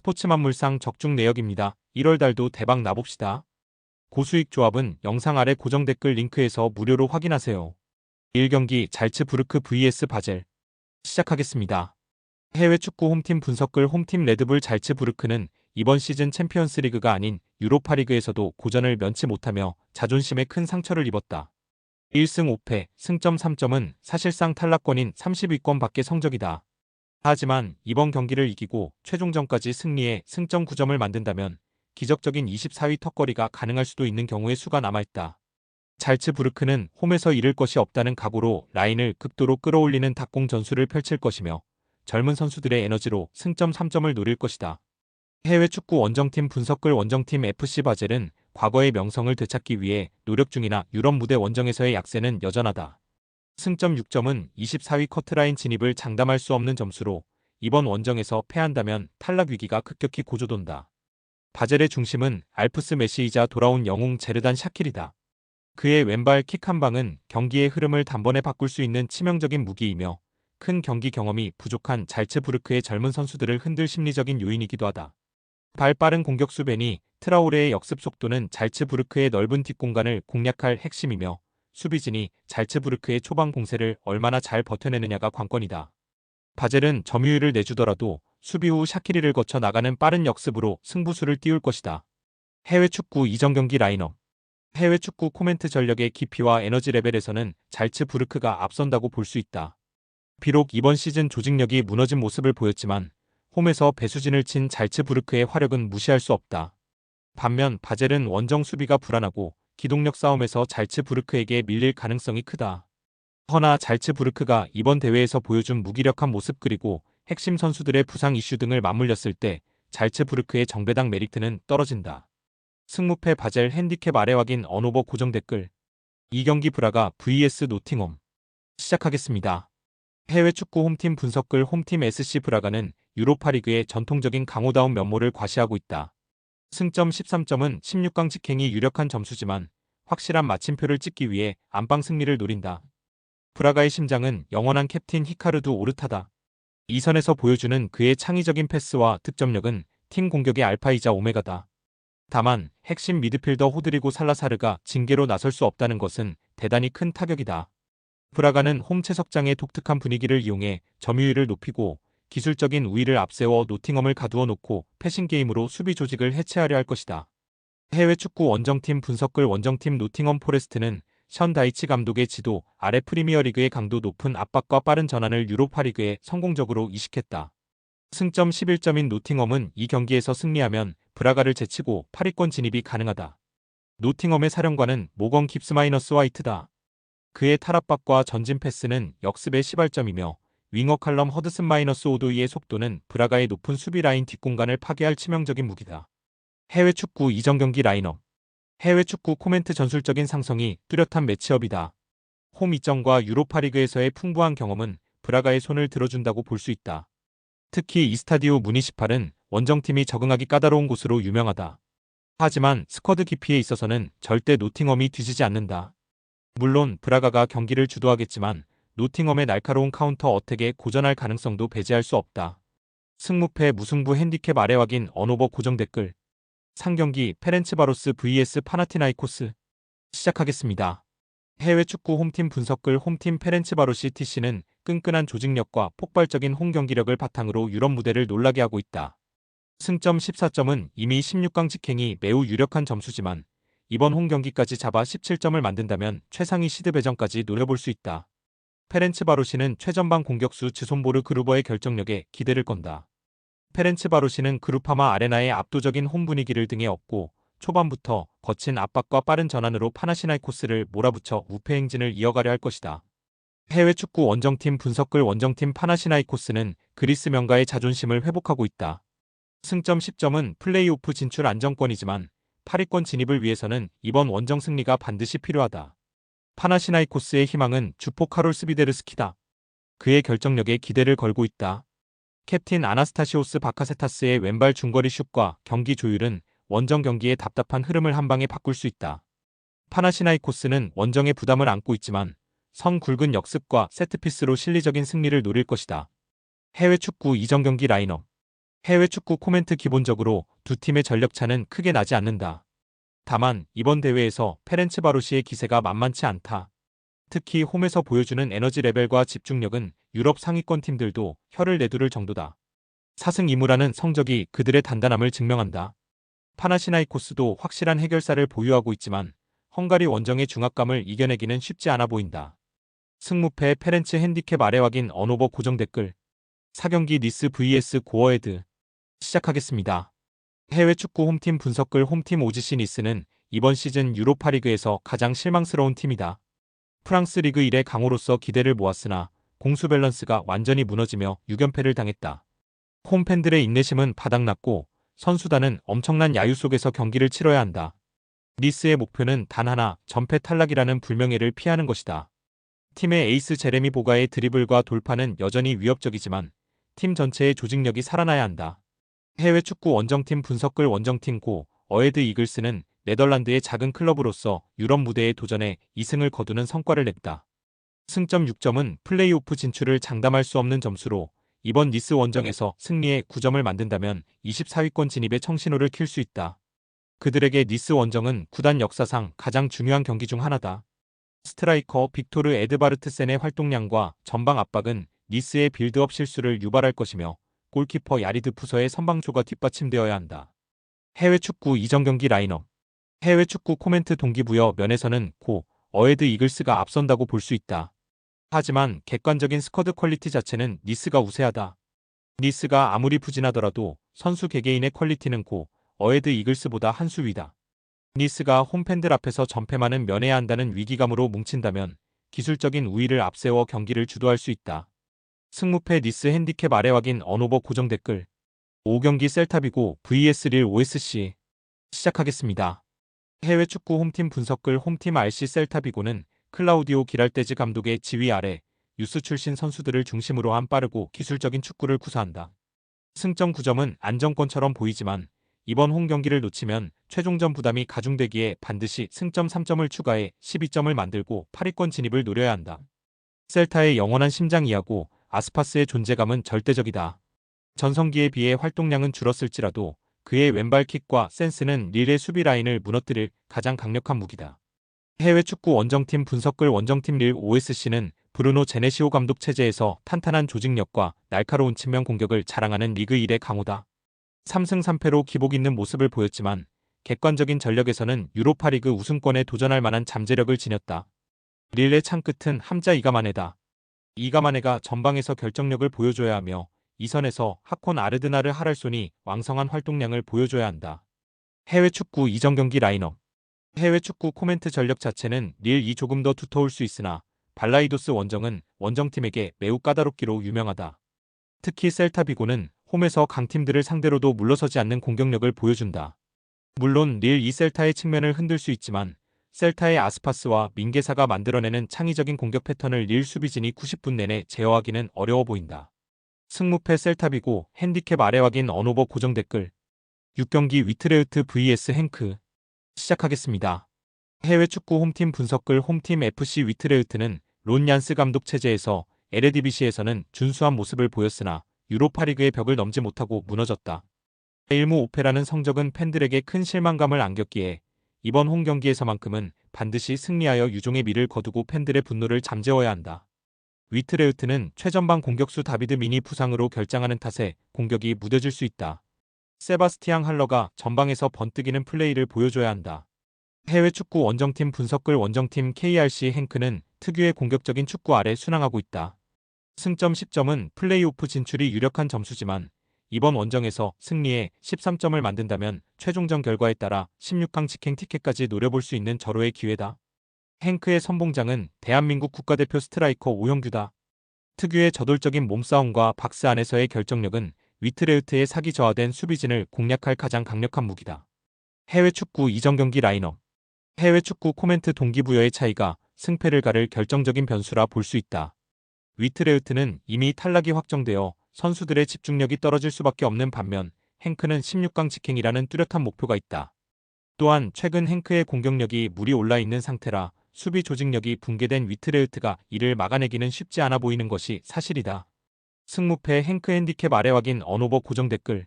스포츠만물상 적중 내역입니다. 1월 달도 대박 나봅시다. 고수익 조합은 영상 아래 고정 댓글 링크에서 무료로 확인하세요. 1경기 잘츠부르크 vs 바젤 시작하겠습니다. 해외 축구 홈팀 분석글 홈팀 레드불 잘츠부르크는 이번 시즌 챔피언스리그가 아닌 유로파리그에서도 고전을 면치 못하며 자존심에 큰 상처를 입었다. 1승 5패, 승점 3점은 사실상 탈락권인 30위권 밖의 성적이다. 하지만 이번 경기를 이기고 최종전까지 승리해 승점 9점을 만든다면 기적적인 24위 턱걸이가 가능할 수도 있는 경우의 수가 남아있다. 잘츠부르크는 홈에서 잃을 것이 없다는 각오로 라인을 극도로 끌어올리는 닭공 전술을 펼칠 것이며 젊은 선수들의 에너지로 승점 3점을 노릴 것이다. 해외 축구 원정팀 분석글 원정팀 FC 바젤은 과거의 명성을 되찾기 위해 노력 중이나 유럽 무대 원정에서의 약세는 여전하다. 승점 6점은 24위 커트라인 진입을 장담할 수 없는 점수로 이번 원정에서 패한다면 탈락 위기가 급격히 고조돈다. 바젤의 중심은 알프스 메시이자 돌아온 영웅 제르단 샤킬이다. 그의 왼발 킥 한 방은 경기의 흐름을 단번에 바꿀 수 있는 치명적인 무기이며 큰 경기 경험이 부족한 잘츠부르크의 젊은 선수들을 흔들 심리적인 요인이기도 하다. 발 빠른 공격수 베니 트라오레의 역습 속도는 잘츠부르크의 넓은 뒷공간을 공략할 핵심이며 수비진이 잘츠부르크의 초반 공세를 얼마나 잘 버텨내느냐가 관건이다. 바젤은 점유율을 내주더라도 수비 후 샤키리를 거쳐 나가는 빠른 역습으로 승부수를 띄울 것이다. 해외 축구 이전 경기 라인업. 해외 축구 코멘트 전력의 깊이와 에너지 레벨에서는 잘츠부르크가 앞선다고 볼 수 있다. 비록 이번 시즌 조직력이 무너진 모습을 보였지만 홈에서 배수진을 친 잘츠부르크의 화력은 무시할 수 없다. 반면 바젤은 원정 수비가 불안하고 기동력 싸움에서 잘츠부르크에게 밀릴 가능성이 크다. 허나 잘츠부르크가 이번 대회에서 보여준 무기력한 모습 그리고 핵심 선수들의 부상 이슈 등을 맞물렸을 때 잘츠부르크의 정배당 메리트는 떨어진다. 승무패 바젤 핸디캡 아래 확인 언오버 고정 댓글 2경기 브라가 vs 노팅엄 시작하겠습니다. 해외 축구 홈팀 분석글 홈팀 SC 브라가는 유로파리그의 전통적인 강호다운 면모를 과시하고 있다. 승점 13점은 16강 직행이 유력한 점수지만 확실한 마침표를 찍기 위해 안방 승리를 노린다. 브라가의 심장은 영원한 캡틴 히카르두 오르타다. 이 선에서 보여주는 그의 창의적인 패스와 득점력은 팀 공격의 알파이자 오메가다. 다만 핵심 미드필더 호드리고 살라사르가 징계로 나설 수 없다는 것은 대단히 큰 타격이다. 브라가는 홈 채석장의 독특한 분위기를 이용해 점유율을 높이고 기술적인 우위를 앞세워 노팅엄을 가두어 놓고 패싱 게임으로 수비 조직을 해체하려 할 것이다. 해외 축구 원정팀 분석글 원정팀 노팅엄 포레스트는 션 다이치 감독의 지도 아래 프리미어리그의 강도 높은 압박과 빠른 전환을 유로파리그에 성공적으로 이식했다. 승점 11점인 노팅엄은 이 경기에서 승리하면 브라가를 제치고 8위권 진입이 가능하다. 노팅엄의 사령관은 모건 깁스 마이너스 화이트다. 그의 탈압박과 전진 패스는 역습의 시발점이며 윙어 칼럼 허드슨 마이너스 오도이의 속도는 브라가의 높은 수비 라인 뒷공간을 파괴할 치명적인 무기다. 해외 축구 이전 경기 라인업. 해외 축구 코멘트 전술적인 상성이 뚜렷한 매치업이다. 홈 이전과 유로파리그에서의 풍부한 경험은 브라가의 손을 들어준다고 볼 수 있다. 특히 이스타디오 무니시팔은 원정팀이 적응하기 까다로운 곳으로 유명하다. 하지만 스쿼드 깊이에 있어서는 절대 노팅엄이 뒤지지 않는다. 물론 브라가가 경기를 주도하겠지만 노팅엄의 날카로운 카운터 어택에 고전할 가능성도 배제할 수 없다. 승무패 무승부 핸디캡 아래 확인 언오버 고정 댓글 상경기 페렌츠바로스 vs 파나티나이코스 시작하겠습니다. 해외 축구 홈팀 분석글 홈팀 페렌츠바로시 TC는 끈끈한 조직력과 폭발적인 홈 경기력을 바탕으로 유럽 무대를 놀라게 하고 있다. 승점 14점은 이미 16강 직행이 매우 유력한 점수지만 이번 홈 경기까지 잡아 17점을 만든다면 최상위 시드 배정까지 노려볼 수 있다. 페렌츠바로시는 최전방 공격수 즈손보르 그루버의 결정력에 기대를 건다. 페렌츠바로시는 그루파마 아레나의 압도적인 홈 분위기를 등에 업고 초반부터 거친 압박과 빠른 전환으로 파나시나이코스를 몰아붙여 우패 행진을 이어가려 할 것이다. 해외 축구 원정팀 분석글 원정팀 파나시나이코스는 그리스 명가의 자존심을 회복하고 있다. 승점 10점은 플레이오프 진출 안정권이지만 8위권 진입을 위해서는 이번 원정 승리가 반드시 필요하다. 파나시나이코스의 희망은 주포 카롤 스비데르스키다. 그의 결정력에 기대를 걸고 있다. 캡틴 아나스타시오스 바카세타스의 왼발 중거리 슛과 경기 조율은 원정 경기의 답답한 흐름을 한 방에 바꿀 수 있다. 파나시나이코스는 원정의 부담을 안고 있지만 선 굵은 역습과 세트피스로 실리적인 승리를 노릴 것이다. 해외 축구 이전 경기 라인업. 해외 축구 코멘트 기본적으로 두 팀의 전력 차는 크게 나지 않는다. 다만 이번 대회에서 페렌츠바로시의 기세가 만만치 않다. 특히 홈에서 보여주는 에너지 레벨과 집중력은 유럽 상위권 팀들도 혀를 내두를 정도다. 4승 2무라는 성적이 그들의 단단함을 증명한다. 파나시나이코스도 확실한 해결사를 보유하고 있지만 헝가리 원정의 중압감을 이겨내기는 쉽지 않아 보인다. 승무패 페렌츠 핸디캡 아래 확인 언오버 고정 댓글 4경기 니스 vs 고어헤드 시작하겠습니다. 해외 축구 홈팀 분석글 홈팀 오지시 니스는 이번 시즌 유로파리그에서 가장 실망스러운 팀이다. 프랑스 리그 1의 강호로서 기대를 모았으나 공수 밸런스가 완전히 무너지며 6연패를 당했다. 홈팬들의 인내심은 바닥났고 선수단은 엄청난 야유 속에서 경기를 치러야 한다. 니스의 목표는 단 하나, 전패 탈락이라는 불명예를 피하는 것이다. 팀의 에이스 제레미 보가의 드리블과 돌파는 여전히 위협적이지만 팀 전체의 조직력이 살아나야 한다. 해외 축구 원정팀 분석글 원정팀 고 어헤드 이글스는 네덜란드의 작은 클럽으로서 유럽 무대에 도전해 2승을 거두는 성과를 냈다. 승점 6점은 플레이오프 진출을 장담할 수 없는 점수로 이번 니스 원정에서 승리에 9점을 만든다면 24위권 진입에 청신호를 킬 수 있다. 그들에게 니스 원정은 구단 역사상 가장 중요한 경기 중 하나다. 스트라이커 빅토르 에드바르트센의 활동량과 전방 압박은 니스의 빌드업 실수를 유발할 것이며 골키퍼 야리드 푸서의 선방조가 뒷받침되어야 한다. 해외 축구 이전 경기 라인업 해외 축구 코멘트 동기부여 면에서는 고 어헤드 이글스가 앞선다고 볼 수 있다. 하지만 객관적인 스쿼드 퀄리티 자체는 니스가 우세하다. 니스가 아무리 부진하더라도 선수 개개인의 퀄리티는 고 어헤드 이글스보다 한 수 위다. 니스가 홈팬들 앞에서 전패만은 면해야 한다는 위기감으로 뭉친다면 기술적인 우위를 앞세워 경기를 주도할 수 있다. 승무패 니스 핸디캡 아래 확인 언오버 고정 댓글 5경기 셀타비고 vs 릴 OSC 시작하겠습니다. 해외 축구 홈팀 분석글 홈팀 RC 셀타비고는 클라우디오 기랄테즈 감독의 지휘 아래 유스 출신 선수들을 중심으로 한 빠르고 기술적인 축구를 구사한다. 승점 9점은 안정권처럼 보이지만 이번 홈 경기를 놓치면 최종전 부담이 가중되기에 반드시 승점 3점을 추가해 12점을 만들고 8위권 진입을 노려야 한다. 셀타의 영원한 심장이하고 아스파스의 존재감은 절대적이다. 전성기에 비해 활동량은 줄었을지라도 그의 왼발킥과 센스는 릴의 수비 라인을 무너뜨릴 가장 강력한 무기다. 해외 축구 원정팀 분석글 원정팀 릴 OSC는 브루노 제네시오 감독 체제에서 탄탄한 조직력과 날카로운 측면 공격을 자랑하는 리그 1의 강호다. 3승 3패로 기복 있는 모습을 보였지만 객관적인 전력에서는 유로파리그 우승권에 도전할 만한 잠재력을 지녔다. 릴의 창끝은 함자 이가마네다. 이가마네가 전방에서 결정력을 보여줘야 하며 이 선에서 하콘 아르드나르 하랄손이 왕성한 활동량을 보여줘야 한다. 해외 축구 이전 경기 라인업 해외 축구 코멘트 전력 자체는 릴이 조금 더 두터울 수 있으나 발라이도스 원정은 원정팀에게 매우 까다롭기로 유명하다. 특히 셀타비고는 홈에서 강팀들을 상대로도 물러서지 않는 공격력을 보여준다. 물론 릴 이 셀타의 측면을 흔들 수 있지만 셀타의 아스파스와 민게사가 만들어내는 창의적인 공격 패턴을 릴 수비진이 90분 내내 제어하기는 어려워 보인다. 승무패 셀타비고 핸디캡 아래 확인 언오버 고정 댓글 6경기 위트레흐트 vs 행크 시작하겠습니다. 해외 축구 홈팀 분석글 홈팀 FC 위트레흐트는 론 얀스 감독 체제에서 에레디비시에서는 준수한 모습을 보였으나 유로파리그의 벽을 넘지 못하고 무너졌다. 1무 5패라는 성적은 팬들에게 큰 실망감을 안겼기에 이번 홈 경기에서만큼은 반드시 승리하여 유종의 미를 거두고 팬들의 분노를 잠재워야 한다. 위트레흐트는 최전방 공격수 다비드 미니 부상으로 결장하는 탓에 공격이 무뎌질 수 있다. 세바스티앙 할러가 전방에서 번뜩이는 플레이를 보여줘야 한다. 해외 축구 원정팀 분석글 원정팀 KRC 행크는 특유의 공격적인 축구 아래 순항하고 있다. 승점 10점은 플레이오프 진출이 유력한 점수지만 이번 원정에서 승리에 13점을 만든다면 최종전 결과에 따라 16강 직행 티켓까지 노려볼 수 있는 절호의 기회다. 행크의 선봉장은 대한민국 국가대표 스트라이커 오형규다. 특유의 저돌적인 몸싸움과 박스 안에서의 결정력은 위트레흐트의 사기 저하된 수비진을 공략할 가장 강력한 무기다. 해외 축구 이전 경기 라인업 해외 축구 코멘트 동기부여의 차이가 승패를 가를 결정적인 변수라 볼 수 있다. 위트레흐트는 이미 탈락이 확정되어 선수들의 집중력이 떨어질 수밖에 없는 반면 행크는 16강 직행이라는 뚜렷한 목표가 있다. 또한 최근 행크의 공격력이 물이 올라 있는 상태라 수비 조직력이 붕괴된 위트레흐트가 이를 막아내기는 쉽지 않아 보이는 것이 사실이다. 승무패 행크 핸디캡 아래 확인 언오버 고정 댓글